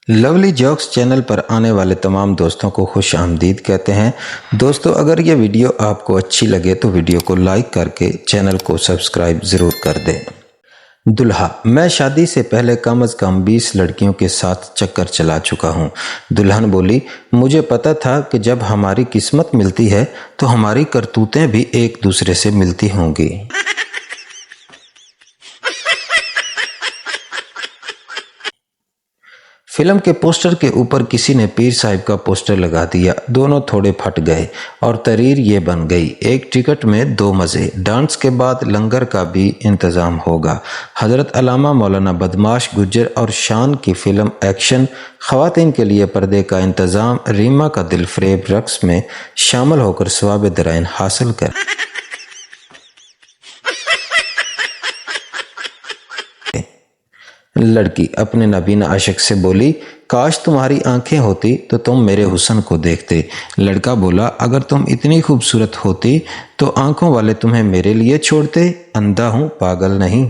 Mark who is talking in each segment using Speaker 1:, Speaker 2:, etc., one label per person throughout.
Speaker 1: Lovely jocks channel पर आने वाले तमाम दोस्तों को खुश आमदीद कहते हैं। दोस्तों, अगर ये वीडियो आपको अच्छी लगे तो वीडियो को लाइक करके चैनल को सब्सक्राइब ज़रूर कर दें। दुल्हा: मैं शादी से पहले कम से कम 20 लड़कियों के साथ चक्कर चला चुका हूँ। दुल्हन बोली, मुझे पता था कि जब हमारी किस्मत मिलती है तो हमारी करतूतें भी एक दूसरे से मिलती होंगी। फिल्म के पोस्टर के ऊपर किसी ने पीर साहिब का पोस्टर लगा दिया। दोनों थोड़े फट गए और तहरीर ये बन गई, एक टिकट में 2 मज़े, डांस के बाद लंगर का भी इंतज़ाम होगा। हज़रत अल्लामा मौलाना बदमाश गुज्जर और शान की फिल्म एक्शन। ख़वातीन के लिए पर्दे का इंतज़ाम। रीमा का दिलफरेब रक्स में शामिल होकर सवाब दराइन हासिल कर। लड़की अपने नाबीना आशिक से बोली, काश तुम्हारी आंखें होती तो तुम मेरे हुस्न को देखते। लड़का बोला, अगर तुम इतनी खूबसूरत होती तो आंखों वाले तुम्हें मेरे लिए छोड़ते। अंधा हूं, पागल नहीं।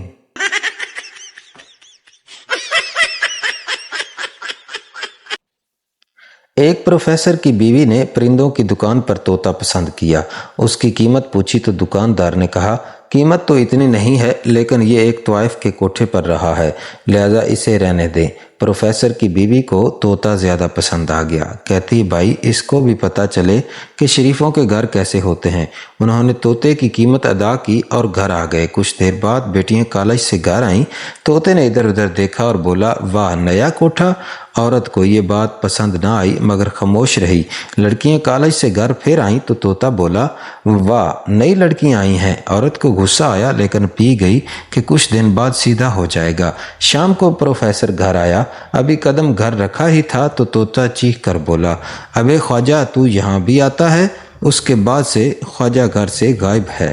Speaker 1: एक प्रोफेसर की बीवी ने परिंदों की दुकान पर तोता पसंद किया। उसकी कीमत पूछी तो दुकानदार ने कहा, कीमत तो इतनी नहीं है, लेकिन ये एक तवाइफ के कोठे पर रहा है, लिहाजा इसे रहने दें। प्रोफेसर की बीवी को तोता ज़्यादा पसंद आ गया। कहती, भाई इसको भी पता चले कि शरीफों के घर कैसे होते हैं। उन्होंने तोते की कीमत अदा की और घर आ गए। कुछ देर बाद बेटियां कॉलेज से घर आईं। तोते ने इधर उधर देखा और बोला, वाह नया कोठा। औरत को ये बात पसंद ना आई मगर खामोश रही। लड़कियां कॉलेज से घर फिर आईं तो तोता बोला, वाह नई लड़कियां आई हैं। औरत को गुस्सा आया लेकिन पी गई कि कुछ दिन बाद सीधा हो जाएगा। शाम को प्रोफेसर घर आया। अभी कदम घर रखा ही था तो तोता चीख कर बोला, अबे ख्वाजा तू यहाँ भी आता है। उसके बाद से ख्वाजा घर से गायब है।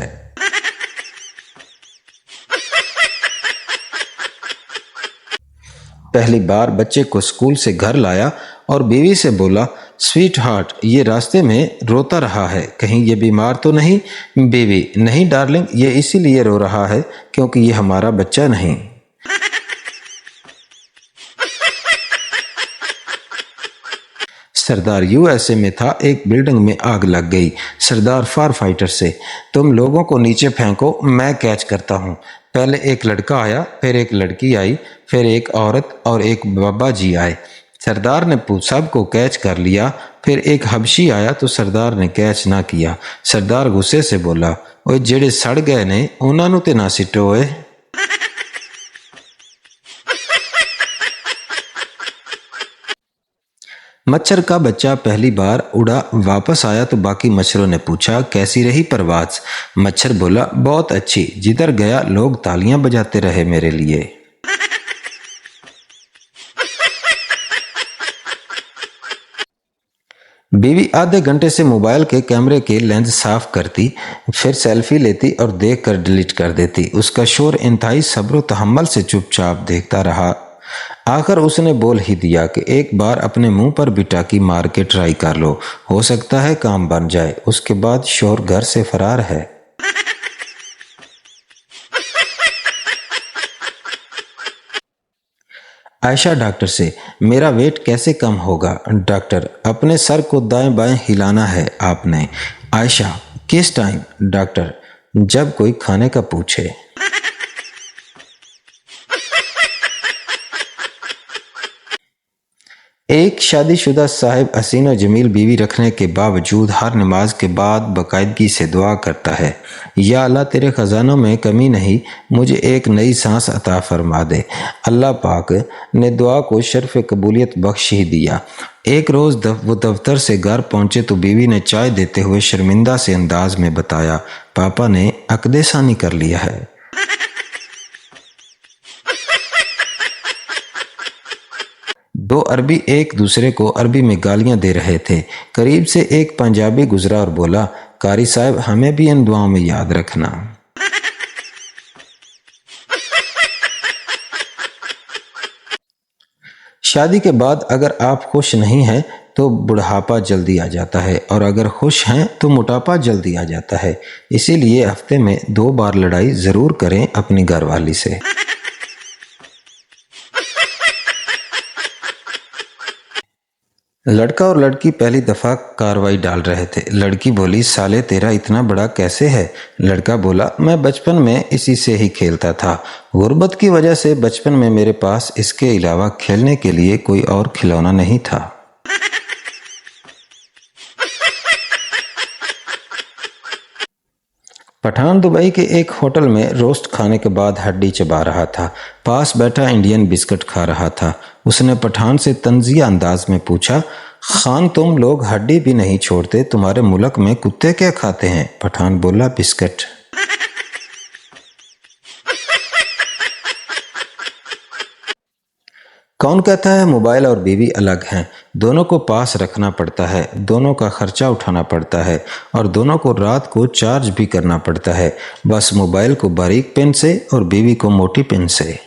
Speaker 1: पहली बार बच्चे को स्कूल से घर लाया और बीवी से बोला, स्वीट हार्ट ये रास्ते में रोता रहा है, कहीं ये बीमार तो नहीं। बीवी, नहीं डार्लिंग, ये इसीलिए रो रहा है क्योंकि ये हमारा बच्चा नहीं। सरदार यूएसए में था। एक बिल्डिंग में आग लग गई। सरदार फायर फाइटर से, तुम लोगों को नीचे फेंको, मैं कैच करता हूँ। पहले एक लड़का आया, फिर एक लड़की आई, फिर एक औरत और एक बाबा जी आए। सरदार ने सबको कैच कर लिया। फिर एक हबशी आया तो सरदार ने कैच ना किया। सरदार गुस्से से बोला, ओए जेड़े सड़ गए ने उन्हां नूं ते ना सिटो ओए। मच्छर का बच्चा पहली बार उड़ा, वापस आया तो बाकी मच्छरों ने पूछा, कैसी रही परवाज़। मच्छर बोला, बहुत अच्छी, जिधर गया लोग तालियां बजाते रहे मेरे लिए। बीवी आधे घंटे से मोबाइल के कैमरे के लेंस साफ करती, फिर सेल्फी लेती और देख कर डिलीट कर देती। उसका शोर इंतहाई सब्र तहम्मुल से चुपचाप देखता रहा। आखिर उसने बोल ही दिया कि एक बार अपने मुंह पर भी टाकी मार के ट्राई कर लो, हो सकता है काम बन जाए। उसके बाद शोर घर से फरार है। आयशा डॉक्टर से, मेरा वेट कैसे कम होगा। डॉक्टर, अपने सर को दाएं बाएं हिलाना है आपने। आयशा, किस टाइम। डॉक्टर, जब कोई खाने का पूछे। एक शादीशुदा साहिब हसीन और जमील बीवी रखने के बावजूद हर नमाज के बाद बाकायदगी से दुआ करता है, या अल्लाह तेरे ख़जानों में कमी नहीं, मुझे एक नई सांस अता फरमा दे। अल्लाह पाक ने दुआ को शर्फ कबूलियत बख्श ही दिया। एक रोज़ वो दफ्तर से घर पहुंचे तो बीवी ने चाय देते हुए शर्मिंदा से अंदाज में बताया, पापा ने अक़दे सानी कर लिया है। दो अरबी एक दूसरे को अरबी में गालियां दे रहे थे। करीब से एक पंजाबी गुजरा और बोला, कारी साहब हमें भी इन दुआओं में याद रखना। शादी के बाद अगर आप खुश नहीं हैं तो बुढ़ापा जल्दी आ जाता है, और अगर खुश हैं तो मोटापा जल्दी आ जाता है। इसीलिए हफ्ते में 2 बार लड़ाई ज़रूर करें अपनी घरवाली से। लड़का और लड़की पहली दफा कार्रवाई डाल रहे थे। लड़की बोली, साले तेरा इतना बड़ा कैसे है? लड़का बोला, मैं बचपन में इसी से ही खेलता था। गुर्बत की वजह से बचपन में मेरे पास इसके अलावा खेलने के लिए कोई और खिलौना नहीं था। पठान दुबई के एक होटल में रोस्ट खाने के बाद हड्डी चबा रहा था। पास बैठा इंडियन बिस्किट खा रहा था। उसने पठान से तंजिया अंदाज में पूछा, खान तुम लोग हड्डी भी नहीं छोड़ते, तुम्हारे मुल्क में कुत्ते क्या खाते हैं? पठान बोला, बिस्किट। कौन कहता है मोबाइल और बीवी अलग हैं? दोनों को पास रखना पड़ता है, दोनों का खर्चा उठाना पड़ता है और दोनों को रात को चार्ज भी करना पड़ता है। बस मोबाइल को बारीक पेन से और बीवी को मोटी पेन से।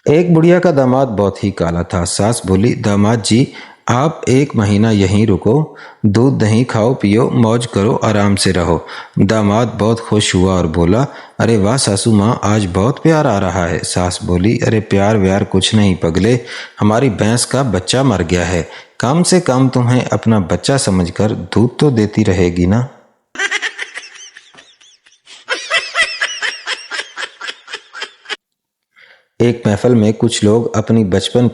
Speaker 1: एक बुढ़िया का दामाद बहुत ही काला था। सास बोली, दामाद जी आप 1 महीना यहीं रुको, दूध दही खाओ पियो, मौज करो, आराम से रहो। दामाद बहुत खुश हुआ और बोला, अरे वाह सासू माँ, आज बहुत प्यार आ रहा है। सास बोली, अरे प्यार व्यार कुछ नहीं पगले, हमारी भैंस का बच्चा मर गया है। कम से कम तुम्हें अपना बच्चा समझकर दूध तो देती रहेगी ना। एक महफिल में कुछ लोग अपनी बचपन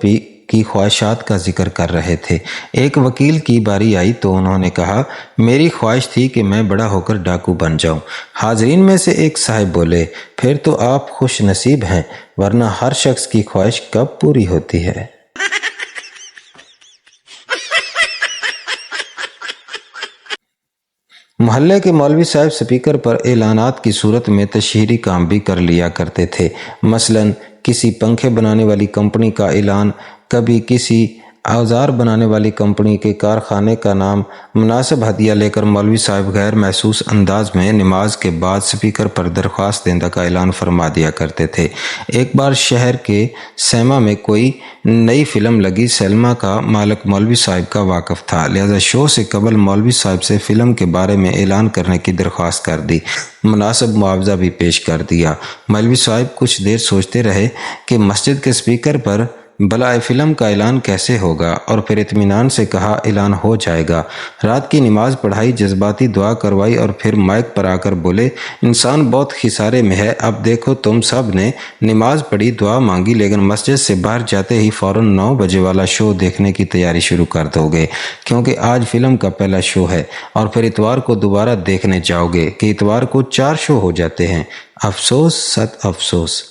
Speaker 1: की ख्वाहिशात का जिक्र कर रहे थे। एक वकील की बारी आई तो उन्होंने कहा, मेरी ख्वाहिश थी कि मैं बड़ा होकर डाकू बन जाऊं। हाजरीन में से एक साहब बोले, फिर तो आप खुश नसीब हैं, वरना हर शख्स की ख्वाहिश कब पूरी होती है। मोहल्ले के मौलवी साहब स्पीकर पर एलानात की सूरत में तशहीरी काम भी कर लिया करते थे। मसलन किसी पंखे बनाने वाली कंपनी का ऐलान, कभी किसी औजार बनाने वाली कंपनी के कारखाने का नाम। मुनासिब हदिया लेकर मौलवी साहब गैर महसूस अंदाज में नमाज के बाद स्पीकर पर दरख्वास्त देने का ऐलान फरमा दिया करते थे। एक बार शहर के सैमा में कोई नई फिल्म लगी। सलमा का मालिक मौलवी साहब का वाकिफ था, लिहाजा शो से कबल मौलवी साहब से फिल्म के बारे में ऐलान करने की दरख्वास्त कर दी। मुनासिब मुआवजा भी पेश कर दिया। मौलवी साहब कुछ देर सोचते रहे कि मस्जिद के स्पीकर पर भला फिल्म का ऐलान कैसे होगा, और फिर इत्मीनान से कहा, ऐलान हो जाएगा। रात की नमाज पढ़ाई, जज्बाती दुआ करवाई और फिर माइक पर आकर बोले, इंसान बहुत खिसारे में है। अब देखो तुम सब ने नमाज पढ़ी, दुआ मांगी, लेकिन मस्जिद से बाहर जाते ही फौरन 9 बजे वाला शो देखने की तैयारी शुरू कर दोगे, क्योंकि आज फिल्म का पहला शो है, और फिर इतवार को दोबारा देखने जाओगे कि इतवार को 4 शो हो जाते हैं। अफसोस सत अफसोस।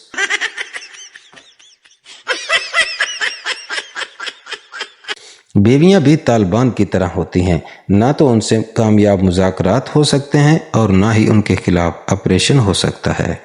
Speaker 1: बीवियां भी तालिबान की तरह होती हैं, ना तो उनसे कामयाब मुज़ाकरात हो सकते हैं और ना ही उनके खिलाफ ऑपरेशन हो सकता है।